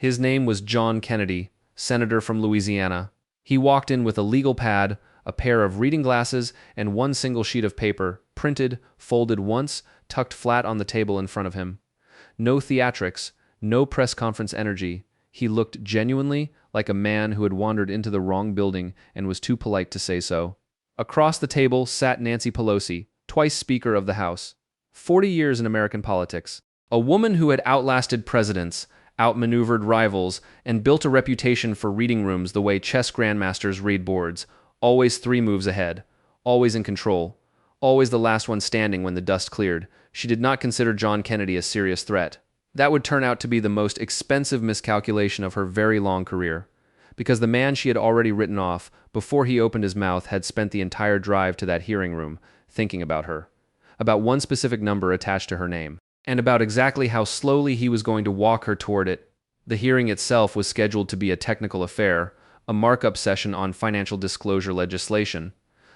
His name was John Kennedy, senator from Louisiana. He walked in with a legal pad, a pair of reading glasses, and one single sheet of paper, printed, folded once, tucked flat on the table in front of him. No theatrics, no press conference energy. He looked genuinely like a man who had wandered into the wrong building and was too polite to say so. Across the table sat Nancy Pelosi, twice Speaker of the House. 40 years in American politics. A woman who had outlasted presidents, outmaneuvered rivals, and built a reputation for reading rooms the way chess grandmasters read boards, always 3 moves ahead, always in control, always the last one standing when the dust cleared. She did not consider John Kennedy a serious threat. That would turn out to be the most expensive miscalculation of her very long career, because the man she had already written off before he opened his mouth had spent the entire drive to that hearing room thinking about her, about one specific number attached to her name, and about exactly how slowly he was going to walk her toward it. The hearing itself was scheduled to be a technical affair, a markup session on financial disclosure legislation,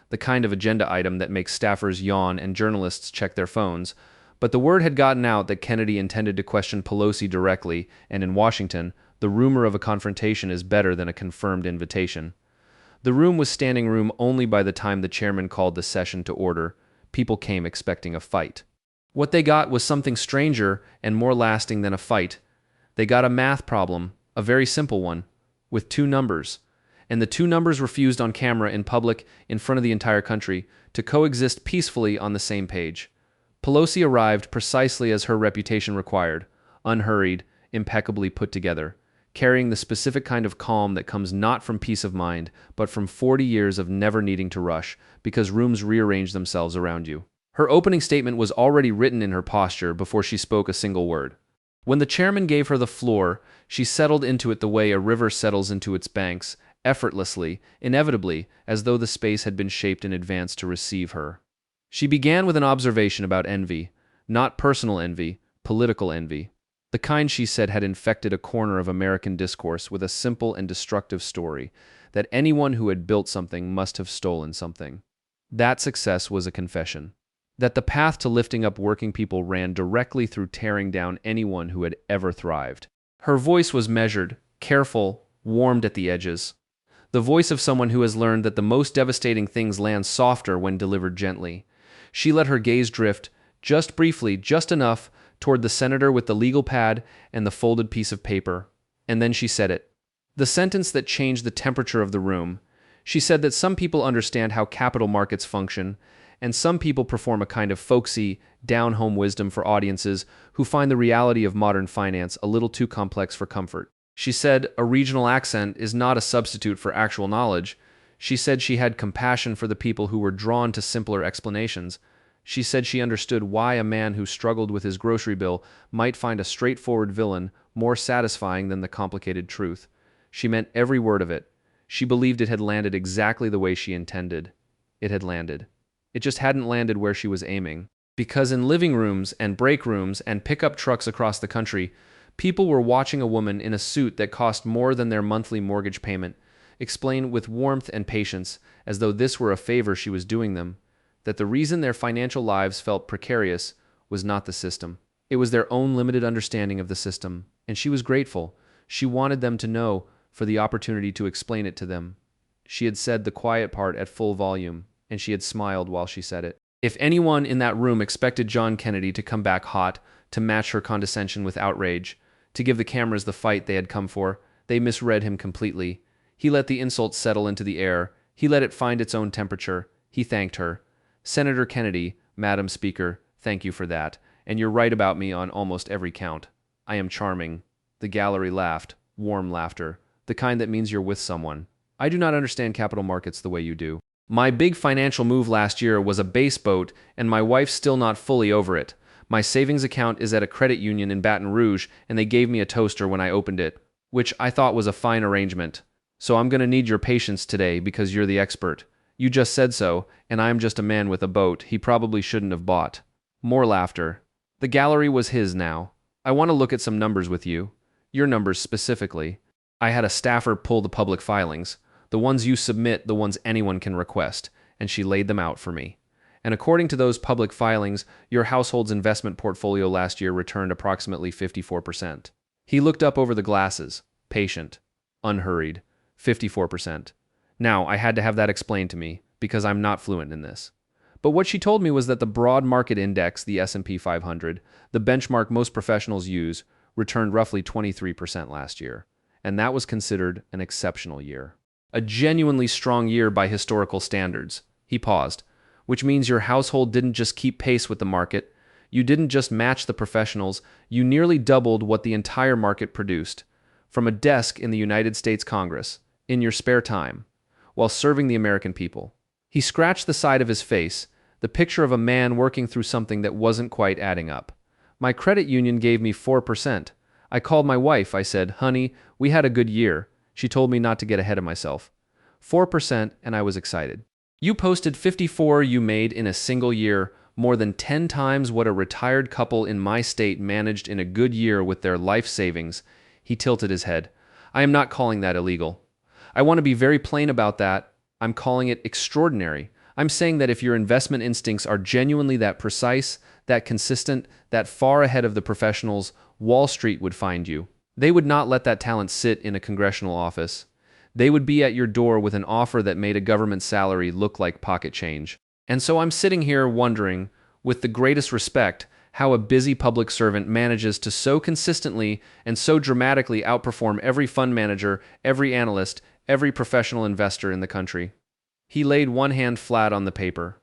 the kind of agenda item that makes staffers yawn and journalists check their phones. But the word had gotten out that Kennedy intended to question Pelosi directly, and in Washington, the rumor of a confrontation is better than a confirmed invitation. The room was standing room only by the time the chairman called the session to order. People came expecting a fight. What they got was something stranger and more lasting than a fight. They got a math problem, a very simple one, with 2 numbers. And the 2 numbers refused on camera in public in front of the entire country to coexist peacefully on the same page. Pelosi arrived precisely as her reputation required, unhurried, impeccably put together, carrying the specific kind of calm that comes not from peace of mind, but from 40 years of never needing to rush, because rooms rearrange themselves around you. Her opening statement was already written in her posture before she spoke a single word. When the chairman gave her the floor, she settled into it the way a river settles into its banks, effortlessly, inevitably, as though the space had been shaped in advance to receive her. She began with an observation about envy, not personal envy, political envy. The kind she said had infected a corner of American discourse with a simple and destructive story, that anyone who had built something must have stolen something. That success was a confession. That the path to lifting up working people ran directly through tearing down anyone who had ever thrived. Her voice was measured, careful, warmed at the edges. The voice of someone who has learned that the most devastating things land softer when delivered gently. She let her gaze drift, just briefly, just enough, toward the senator with the legal pad and the folded piece of paper. And then she said it. The sentence that changed the temperature of the room. She said that some people understand how capital markets function, and some people perform a kind of folksy, down-home wisdom for audiences who find the reality of modern finance a little too complex for comfort. She said a regional accent is not a substitute for actual knowledge. She said she had compassion for the people who were drawn to simpler explanations. She said she understood why a man who struggled with his grocery bill might find a straightforward villain more satisfying than the complicated truth. She meant every word of it. She believed it had landed exactly the way she intended. It had landed. It just hadn't landed where she was aiming. Because in living rooms and break rooms and pickup trucks across the country, people were watching a woman in a suit that cost more than their monthly mortgage payment explain with warmth and patience, as though this were a favor she was doing them, that the reason their financial lives felt precarious was not the system. It was their own limited understanding of the system, and she was grateful. She wanted them to know for the opportunity to explain it to them. She had said the quiet part at full volume, and she had smiled while she said it. If anyone in that room expected John Kennedy to come back hot, to match her condescension with outrage, to give the cameras the fight they had come for, they misread him completely. He let the insult settle into the air. He let it find its own temperature. He thanked her. Senator Kennedy, Madam Speaker, thank you for that. And you're right about me on almost every count. I am charming. The gallery laughed, warm laughter, the kind that means you're with someone. I do not understand capital markets the way you do. My big financial move last year was a base boat, and my wife's still not fully over it. My savings account is at a credit union in Baton Rouge, and they gave me a toaster when I opened it, which I thought was a fine arrangement. So I'm going to need your patience today because you're the expert. You just said so, and I'm just a man with a boat he probably shouldn't have bought. More laughter. The gallery was his now. I want to look at some numbers with you. Your numbers specifically. I had a staffer pull the public filings. The ones you submit, the ones anyone can request, and she laid them out for me. And according to those public filings, your household's investment portfolio last year returned approximately 54%. He looked up over the glasses, patient, unhurried, 54%. Now, I had to have that explained to me, because I'm not fluent in this. But what she told me was that the broad market index, the S&P 500, the benchmark most professionals use, returned roughly 23% last year. And that was considered an exceptional year. A genuinely strong year by historical standards. He paused. Which means your household didn't just keep pace with the market. You didn't just match the professionals. You nearly doubled what the entire market produced. From a desk in the United States Congress, in your spare time, while serving the American people. He scratched the side of his face, the picture of a man working through something that wasn't quite adding up. My credit union gave me 4%. I called my wife. I said, "Honey, we had a good year." She told me not to get ahead of myself. 4%, and I was excited. You posted 54 you made in a single year, more than 10 times what a retired couple in my state managed in a good year with their life savings. He tilted his head. I am not calling that illegal. I want to be very plain about that. I'm calling it extraordinary. I'm saying that if your investment instincts are genuinely that precise, that consistent, that far ahead of the professionals, Wall Street would find you. They would not let that talent sit in a congressional office. They would be at your door with an offer that made a government salary look like pocket change. And so I'm sitting here wondering, with the greatest respect, how a busy public servant manages to so consistently and so dramatically outperform every fund manager, every analyst, every professional investor in the country. He laid one hand flat on the paper.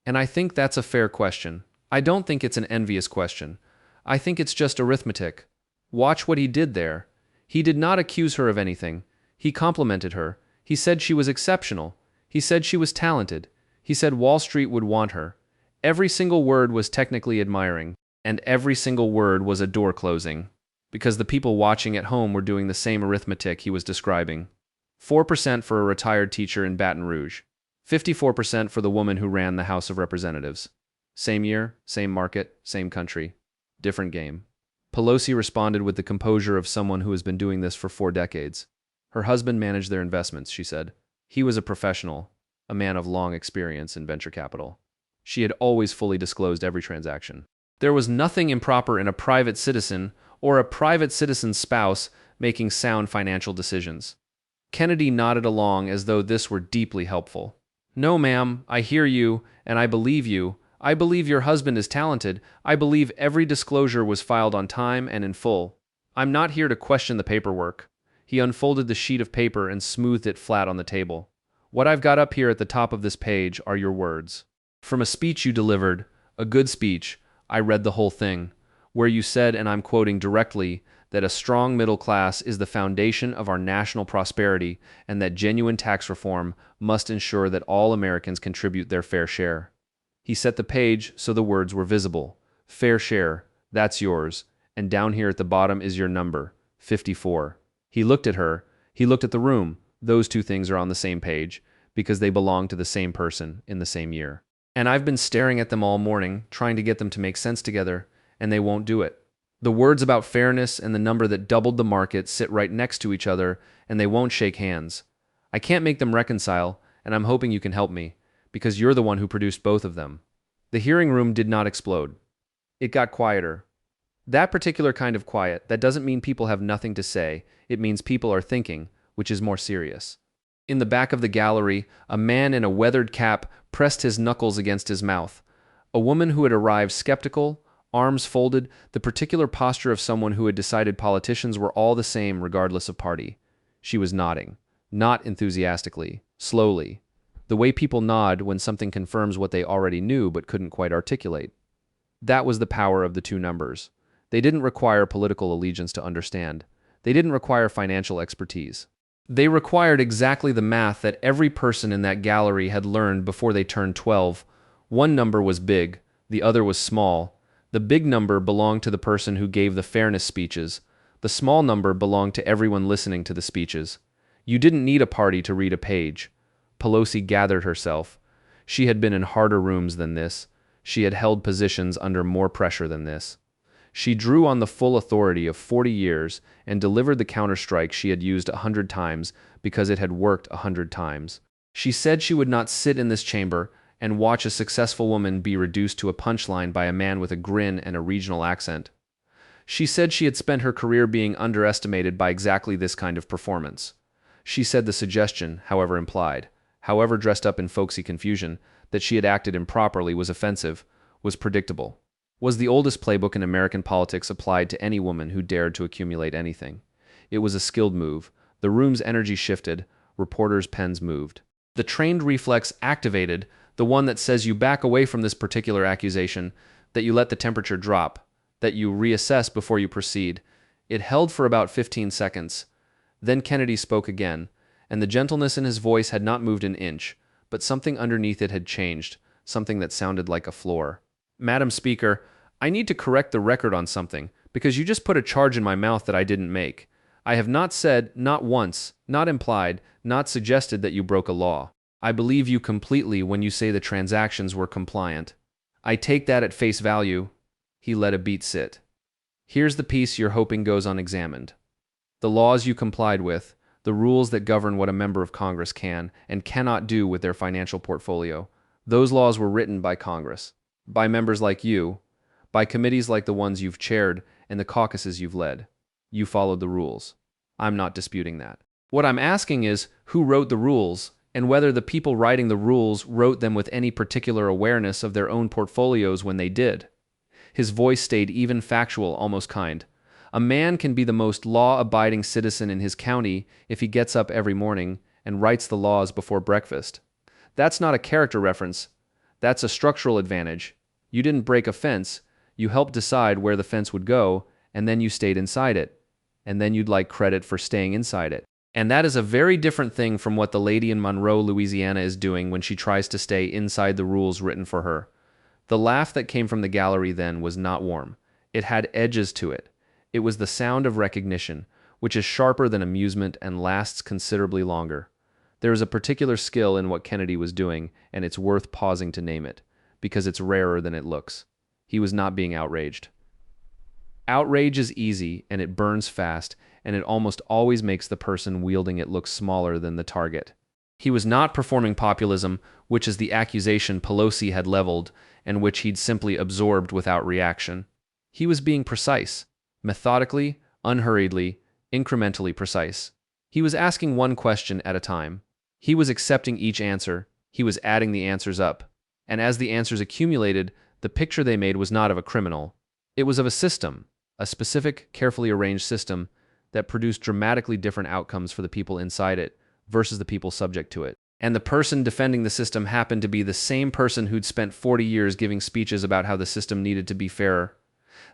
And I think that's a fair question. I don't think it's an envious question. I think it's just arithmetic. Watch what he did there. He did not accuse her of anything. He complimented her. He said she was exceptional. He said she was talented. He said Wall Street would want her. Every single word was technically admiring, and every single word was a door closing, because the people watching at home were doing the same arithmetic he was describing. 4% for a retired teacher in Baton Rouge. 54% for the woman who ran the House of Representatives. Same year, same market, same country. Different game. Pelosi responded with the composure of someone who has been doing this for 4 decades. Her husband managed their investments, she said. He was a professional, a man of long experience in venture capital. She had always fully disclosed every transaction. There was nothing improper in a private citizen or a private citizen's spouse making sound financial decisions. Kennedy nodded along as though this were deeply helpful. No, ma'am, I hear you, and I believe you. I believe your husband is talented. I believe every disclosure was filed on time and in full. I'm not here to question the paperwork. He unfolded the sheet of paper and smoothed it flat on the table. What I've got up here at the top of this page are your words. From a speech you delivered, a good speech, I read the whole thing, where you said, and I'm quoting directly, that a strong middle class is the foundation of our national prosperity and that genuine tax reform must ensure that all Americans contribute their fair share. He set the page so the words were visible. Fair share, that's yours, and down here at the bottom is your number, 54. He looked at her, he looked at the room. Those two things are on the same page because they belong to the same person in the same year. And I've been staring at them all morning, trying to get them to make sense together, and they won't do it. The words about fairness and the number that doubled the market sit right next to each other, and they won't shake hands. I can't make them reconcile, and I'm hoping you can help me, because you're the one who produced both of them. The hearing room did not explode. It got quieter. That particular kind of quiet, that doesn't mean people have nothing to say. It means people are thinking, which is more serious. In the back of the gallery, a man in a weathered cap pressed his knuckles against his mouth. A woman who had arrived skeptical, arms folded, the particular posture of someone who had decided politicians were all the same regardless of party. She was nodding, not enthusiastically, slowly, the way people nod when something confirms what they already knew but couldn't quite articulate. That was the power of the two numbers. They didn't require political allegiance to understand. They didn't require financial expertise. They required exactly the math that every person in that gallery had learned before they turned 12. One number was big, the other was small. The big number belonged to the person who gave the fairness speeches. The small number belonged to everyone listening to the speeches. You didn't need a party to read a page. Pelosi gathered herself. She had been in harder rooms than this. She had held positions under more pressure than this. She drew on the full authority of 40 years and delivered the counterstrike she had used 100 times because it had worked 100 times. She said she would not sit in this chamber and watch a successful woman be reduced to a punchline by a man with a grin and a regional accent. She said she had spent her career being underestimated by exactly this kind of performance. She said the suggestion, however implied, however dressed up in folksy confusion, that she had acted improperly was offensive, was predictable. Was the oldest playbook in American politics applied to any woman who dared to accumulate anything. It was a skilled move. The room's energy shifted, reporters' pens moved. The trained reflex activated, the one that says you back away from this particular accusation, that you let the temperature drop, that you reassess before you proceed. It held for about 15 seconds. Then Kennedy spoke again, and the gentleness in his voice had not moved an inch, but something underneath it had changed, something that sounded like a floor. Madam Speaker, I need to correct the record on something, because you just put a charge in my mouth that I didn't make. I have not said, not once, not implied, not suggested that you broke a law. I believe you completely when you say the transactions were compliant. I take that at face value. He let a beat sit. Here's the piece you're hoping goes unexamined. The laws you complied with, the rules that govern what a member of Congress can and cannot do with their financial portfolio, those laws were written by Congress, by members like you, by committees like the ones you've chaired and the caucuses you've led. You followed the rules. I'm not disputing that. What I'm asking is who wrote the rules and whether the people writing the rules wrote them with any particular awareness of their own portfolios when they did. His voice stayed even, factual, almost kind. A man can be the most law-abiding citizen in his county if he gets up every morning and writes the laws before breakfast. That's not a character reference. That's a structural advantage. You didn't break a fence. You helped decide where the fence would go, and then you stayed inside it. And then you'd like credit for staying inside it. And that is a very different thing from what the lady in Monroe, Louisiana is doing when she tries to stay inside the rules written for her. The laugh that came from the gallery then was not warm. It had edges to it. It was the sound of recognition, which is sharper than amusement and lasts considerably longer. There is a particular skill in what Kennedy was doing, and it's worth pausing to name it, because it's rarer than it looks. He was not being outraged. Outrage is easy, and it burns fast, and it almost always makes the person wielding it look smaller than the target. He was not performing populism, which is the accusation Pelosi had leveled, and which he'd simply absorbed without reaction. He was being precise, methodically, unhurriedly, incrementally precise. He was asking one question at a time. He was accepting each answer. He was adding the answers up. And as the answers accumulated, the picture they made was not of a criminal. It was of a system, a specific, carefully arranged system that produced dramatically different outcomes for the people inside it versus the people subject to it. And the person defending the system happened to be the same person who'd spent 40 years giving speeches about how the system needed to be fairer.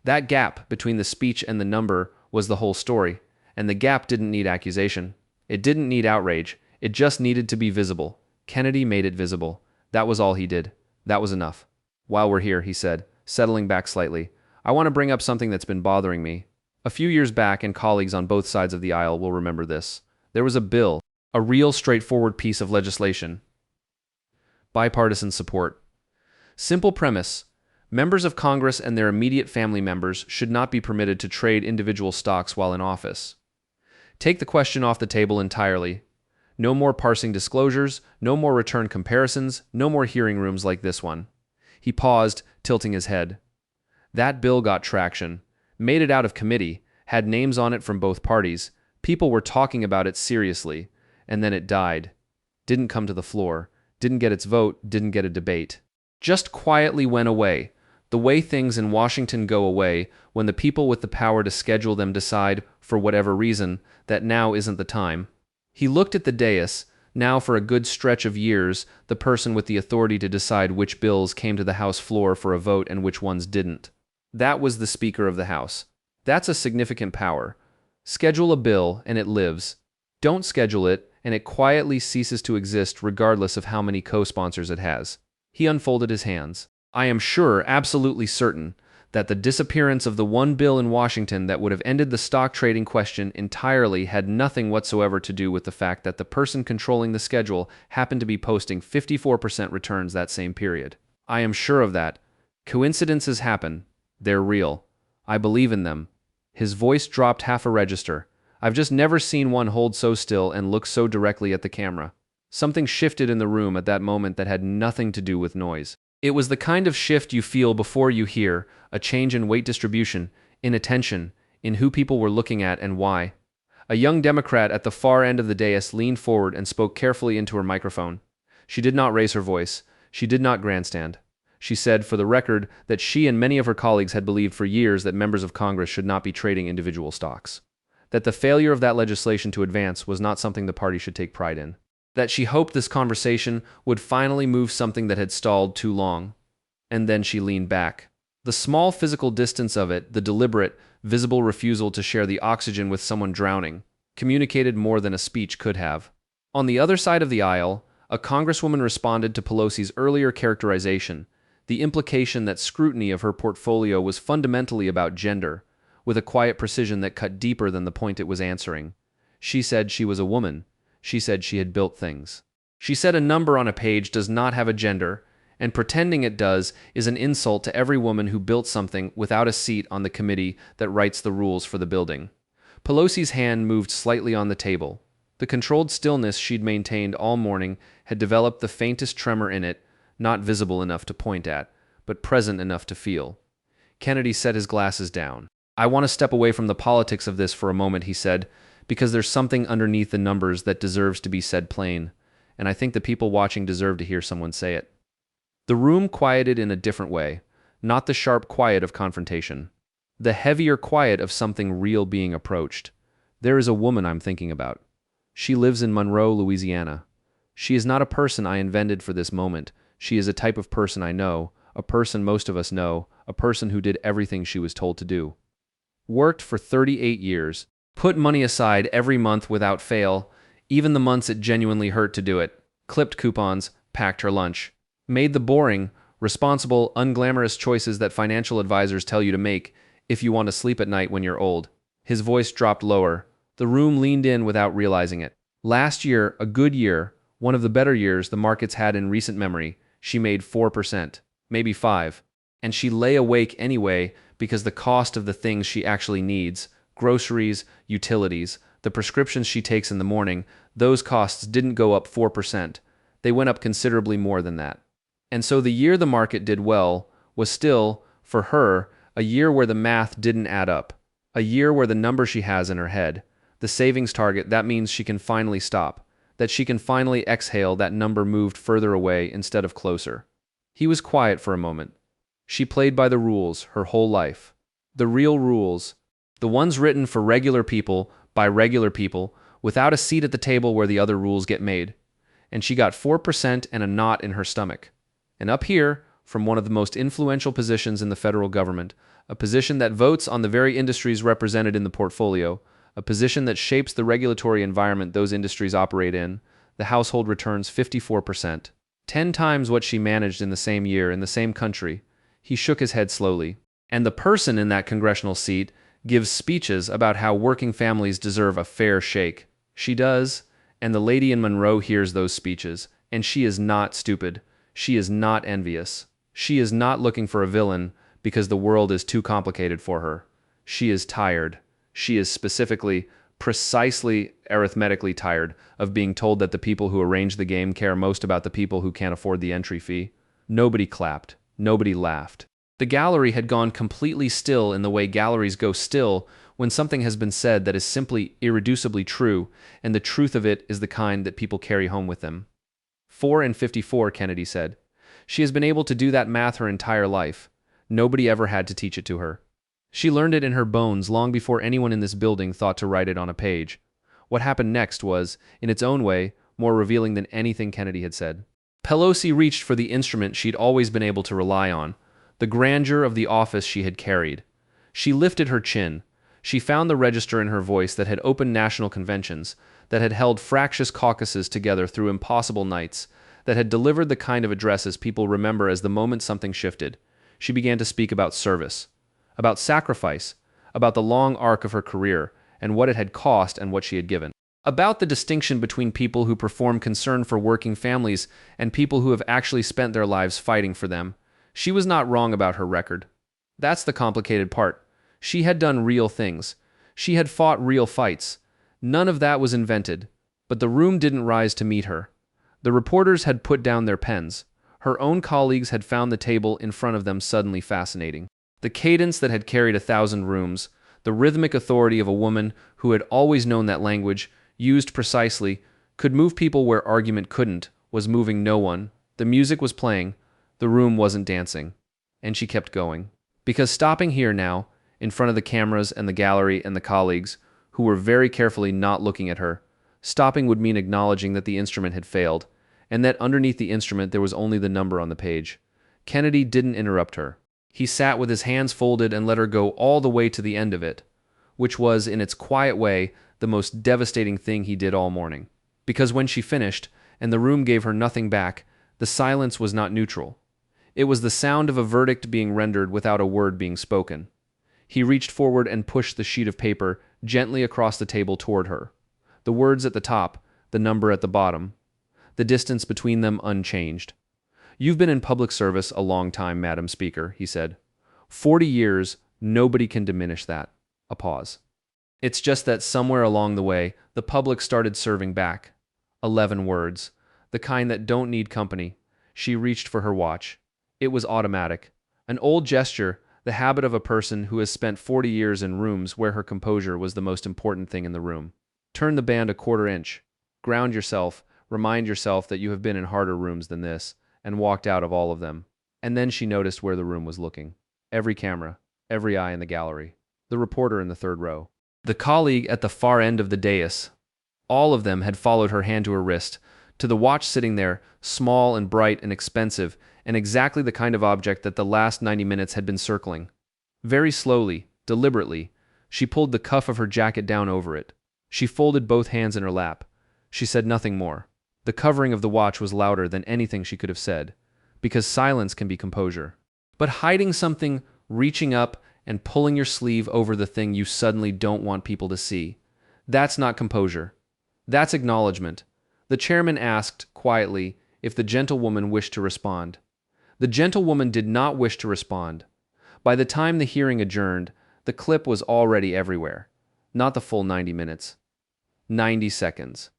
That gap between the speech and the number was the whole story, and the gap didn't need accusation. It didn't need outrage. It just needed to be visible. Kennedy made it visible. That was all he did. That was enough. While we're here, he said, settling back slightly, I want to bring up something that's been bothering me. A few years back, and colleagues on both sides of the aisle will remember this, there was a bill, a real straightforward piece of legislation. Bipartisan support. Simple premise. Members of Congress and their immediate family members should not be permitted to trade individual stocks while in office. Take the question off the table entirely. No more parsing disclosures, no more return comparisons, no more hearing rooms like this one. He paused, tilting his head. That bill got traction, made it out of committee, had names on it from both parties. People were talking about it seriously, and then it died. Didn't come to the floor, didn't get its vote, didn't get a debate. Just quietly went away, the way things in Washington go away when the people with the power to schedule them decide, for whatever reason, that now isn't the time. He looked at the dais, now for a good stretch of years, the person with the authority to decide which bills came to the House floor for a vote and which ones didn't. That was the Speaker of the House. That's a significant power. Schedule a bill, and it lives. Don't schedule it, and it quietly ceases to exist regardless of how many co-sponsors it has. He unfolded his hands. I am sure, absolutely certain, that the disappearance of the one bill in Washington that would have ended the stock trading question entirely had nothing whatsoever to do with the fact that the person controlling the schedule happened to be posting 54% returns that same period. I am sure of that. Coincidences happen. They're real. I believe in them. His voice dropped half a register. I've just never seen one hold so still and look so directly at the camera. Something shifted in the room at that moment that had nothing to do with noise. It was the kind of shift you feel before you hear a change in weight distribution, in attention, in who people were looking at and why. A young Democrat at the far end of the dais leaned forward and spoke carefully into her microphone. She did not raise her voice. She did not grandstand. She said, for the record, that she and many of her colleagues had believed for years that members of Congress should not be trading individual stocks. That the failure of that legislation to advance was not something the party should take pride in. That she hoped this conversation would finally move something that had stalled too long. And then she leaned back. The small physical distance of it, the deliberate, visible refusal to share the oxygen with someone drowning, communicated more than a speech could have. On the other side of the aisle, a congresswoman responded to Pelosi's earlier characterization, the implication that scrutiny of her portfolio was fundamentally about gender, with a quiet precision that cut deeper than the point it was answering. She said she was a woman. She said she had built things. She said a number on a page does not have a gender, and pretending it does is an insult to every woman who built something without a seat on the committee that writes the rules for the building. Pelosi's hand moved slightly on the table. The controlled stillness she'd maintained all morning had developed the faintest tremor in it, not visible enough to point at, but present enough to feel. Kennedy set his glasses down. I want to step away from the politics of this for a moment, he said, because there's something underneath the numbers that deserves to be said plain, and I think the people watching deserve to hear someone say it. The room quieted in a different way, not the sharp quiet of confrontation. The heavier quiet of something real being approached. There is a woman I'm thinking about. She lives in Monroe, Louisiana. She is not a person I invented for this moment. She is a type of person I know, a person most of us know, a person who did everything she was told to do. Worked for 38 years, put money aside every month without fail, even the months it genuinely hurt to do it, clipped coupons, packed her lunch, made the boring, responsible, unglamorous choices that financial advisors tell you to make if you want to sleep at night when you're old. His voice dropped lower. The room leaned in without realizing it. Last year, a good year, one of the better years the markets had in recent memory, she made 4%, maybe 5%. And she lay awake anyway because the cost of the things she actually needs, groceries, utilities, the prescriptions she takes in the morning, those costs didn't go up 4%. They went up considerably more than that. And so the year the market did well was still, for her, a year where the math didn't add up. A year where the number she has in her head, the savings target, that means she can finally stop, that she can finally exhale that number moved further away instead of closer. He was quiet for a moment. She played by the rules her whole life. The real rules, the ones written for regular people, by regular people, without a seat at the table where the other rules get made. And she got 4% and a knot in her stomach. And up here, from one of the most influential positions in the federal government, a position that votes on the very industries represented in the portfolio, a position that shapes the regulatory environment those industries operate in, the household returns 54%, 10 times what she managed in the same year in the same country. He shook his head slowly. And the person in that congressional seat gives speeches about how working families deserve a fair shake. She does, and the lady in Monroe hears those speeches, and she is not stupid. She is not envious. She is not looking for a villain because the world is too complicated for her. She is tired. She is precisely arithmetically tired of being told that the people who arrange the game care most about the people who can't afford the entry fee. Nobody clapped. Nobody laughed. The gallery had gone completely still in the way galleries go still when something has been said that is simply irreducibly true, and the truth of it is the kind that people carry home with them. 4 and 54, Kennedy said. She has been able to do that math her entire life. Nobody ever had to teach it to her. She learned it in her bones long before anyone in this building thought to write it on a page. What happened next was, in its own way, more revealing than anything Kennedy had said. Pelosi reached for the instrument she'd always been able to rely on, the grandeur of the office she had carried. She lifted her chin. She found the register in her voice that had opened national conventions, that had held fractious caucuses together through impossible nights, that had delivered the kind of addresses people remember as the moment something shifted. She began to speak about service, about sacrifice, about the long arc of her career, and what it had cost and what she had given. About the distinction between people who perform concern for working families and people who have actually spent their lives fighting for them. She was not wrong about her record. That's the complicated part. She had done real things. She had fought real fights. None of that was invented. But the room didn't rise to meet her. The reporters had put down their pens. Her own colleagues had found the table in front of them suddenly fascinating. The cadence that had carried 1,000 rooms, the rhythmic authority of a woman who had always known that language, used precisely, could move people where argument couldn't, was moving no one. The music was playing, the room wasn't dancing. And she kept going. Because stopping here now, in front of the cameras and the gallery and the colleagues, who were very carefully not looking at her, stopping would mean acknowledging that the instrument had failed, and that underneath the instrument there was only the number on the page. Kennedy didn't interrupt her. He sat with his hands folded and let her go all the way to the end of it, which was, in its quiet way, the most devastating thing he did all morning. Because when she finished, and the room gave her nothing back, the silence was not neutral. It was the sound of a verdict being rendered without a word being spoken. He reached forward and pushed the sheet of paper gently across the table toward her. The words at the top, the number at the bottom, the distance between them unchanged. "You've been in public service a long time, Madam Speaker," he said. 40 years, nobody can diminish that. A pause. "It's just that somewhere along the way, the public started serving back. 11 words. The kind that don't need company." She reached for her watch. It was automatic. An old gesture, the habit of a person who has spent 40 years in rooms where her composure was the most important thing in the room. Turn the band a quarter inch. Ground yourself. Remind yourself that you have been in harder rooms than this, and walked out of all of them. And then she noticed where the room was looking. Every camera, every eye in the gallery, the reporter in the third row, the colleague at the far end of the dais. All of them had followed her hand to her wrist, to the watch sitting there, small and bright and expensive, and exactly the kind of object that the last 90 minutes had been circling. Very slowly, deliberately, she pulled the cuff of her jacket down over it. She folded both hands in her lap. She said nothing more. The covering of the watch was louder than anything she could have said, because silence can be composure. But hiding something, reaching up, and pulling your sleeve over the thing you suddenly don't want people to see, that's not composure. That's acknowledgement. The chairman asked, quietly, if the gentlewoman wished to respond. The gentlewoman did not wish to respond. By the time the hearing adjourned, the clip was already everywhere. Not the full 90 minutes. 90 seconds.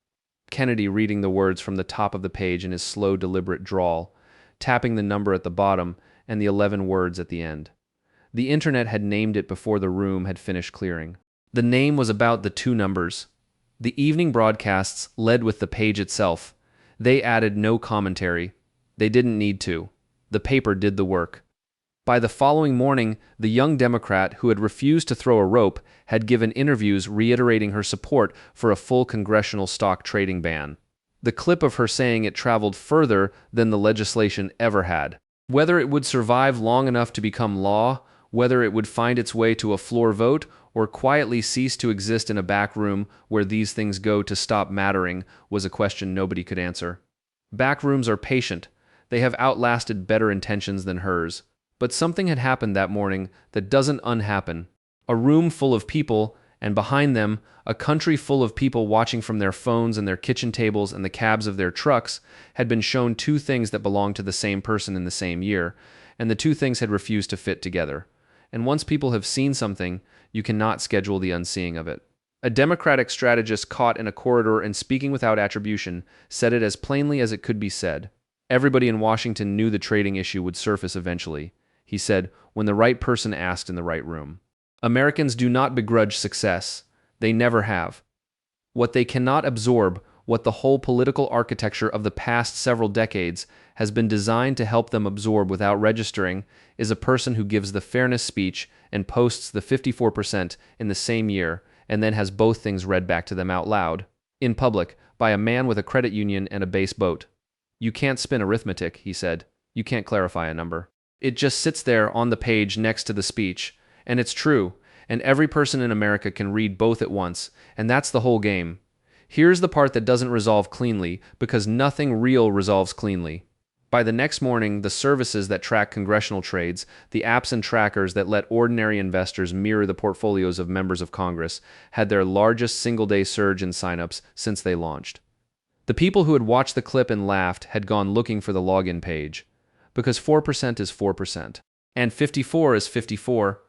Kennedy reading the words from the top of the page in his slow, deliberate drawl, tapping the number at the bottom and the 11 words at the end. The internet had named it before the room had finished clearing. The name was about the two numbers. The evening broadcasts led with the page itself. They added no commentary. They didn't need to. The paper did the work. By the following morning, the young Democrat who had refused to throw a rope had given interviews reiterating her support for a full congressional stock trading ban. The clip of her saying it traveled further than the legislation ever had. Whether it would survive long enough to become law, whether it would find its way to a floor vote, or quietly cease to exist in a back room where these things go to stop mattering, was a question nobody could answer. Back rooms are patient. They have outlasted better intentions than hers. But something had happened that morning that doesn't unhappen. A room full of people, and behind them, a country full of people watching from their phones and their kitchen tables and the cabs of their trucks, had been shown two things that belonged to the same person in the same year, and the two things had refused to fit together. And once people have seen something, you cannot schedule the unseeing of it. A Democratic strategist caught in a corridor and speaking without attribution said it as plainly as it could be said. Everybody in Washington knew the trading issue would surface eventually. He said, when the right person asked in the right room. Americans do not begrudge success. They never have. What they cannot absorb, what the whole political architecture of the past several decades has been designed to help them absorb without registering, is a person who gives the fairness speech and posts the 54% in the same year, and then has both things read back to them out loud, in public, by a man with a credit union and a base boat. You can't spin arithmetic, he said. You can't clarify a number. It just sits there on the page next to the speech, and it's true, and every person in America can read both at once, and that's the whole game. Here's the part that doesn't resolve cleanly, because nothing real resolves cleanly. By the next morning, the services that track congressional trades, the apps and trackers that let ordinary investors mirror the portfolios of members of Congress, had their largest single-day surge in signups since they launched. The people who had watched the clip and laughed had gone looking for the login page. Because 4% is 4%. And 54 is 54.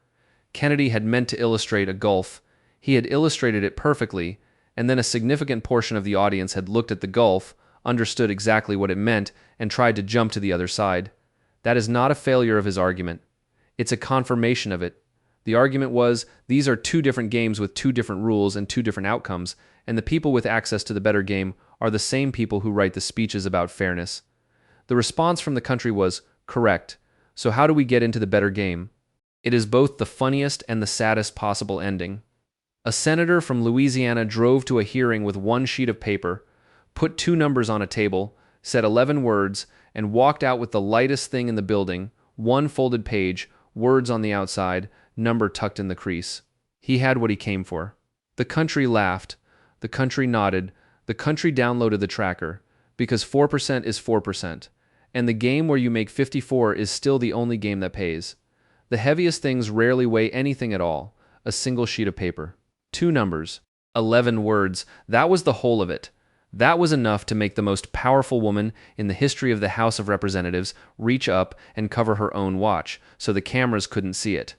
Kennedy had meant to illustrate a gulf. He had illustrated it perfectly, and then a significant portion of the audience had looked at the gulf, understood exactly what it meant, and tried to jump to the other side. That is not a failure of his argument. It's a confirmation of it. The argument was, these are two different games with two different rules and two different outcomes, and the people with access to the better game are the same people who write the speeches about fairness. The response from the country was, correct. So how do we get into the better game? It is both the funniest and the saddest possible ending. A senator from Louisiana drove to a hearing with one sheet of paper, put two numbers on a table, said 11 words, and walked out with the lightest thing in the building, one folded page, words on the outside, number tucked in the crease. He had what he came for. The country laughed. The country nodded. The country downloaded the tracker, because 4% is 4%, and the game where you make 54 is still the only game that pays. The heaviest things rarely weigh anything at all, a single sheet of paper. Two numbers, 11 words, that was the whole of it. That was enough to make the most powerful woman in the history of the House of Representatives reach up and cover her own watch, so the cameras couldn't see it.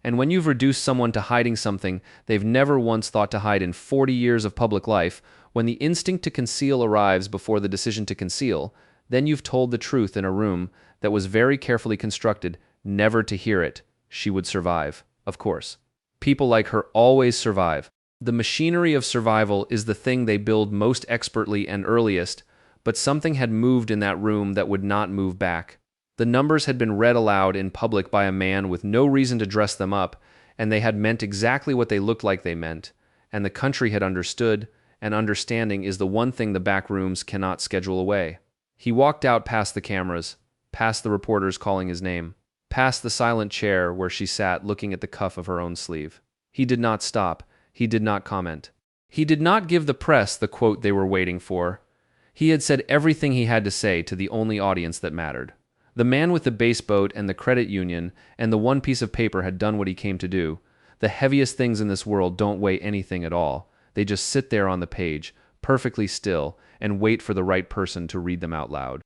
And when you've reduced someone to hiding something they've never once thought to hide in 40 years of public life, when the instinct to conceal arrives before the decision to conceal, then you've told the truth in a room that was very carefully constructed never to hear it. She would survive, of course. People like her always survive. The machinery of survival is the thing they build most expertly and earliest, but something had moved in that room that would not move back. The numbers had been read aloud in public by a man with no reason to dress them up, and they had meant exactly what they looked like they meant, and the country had understood, and understanding is the one thing the back rooms cannot schedule away. He walked out past the cameras, past the reporters calling his name, past the silent chair where she sat looking at the cuff of her own sleeve. He did not stop. He did not comment. He did not give the press the quote they were waiting for. He had said everything he had to say to the only audience that mattered. The man with the base boat and the credit union and the one piece of paper had done what he came to do. The heaviest things in this world don't weigh anything at all. They just sit there on the page, perfectly still, and wait for the right person to read them out loud.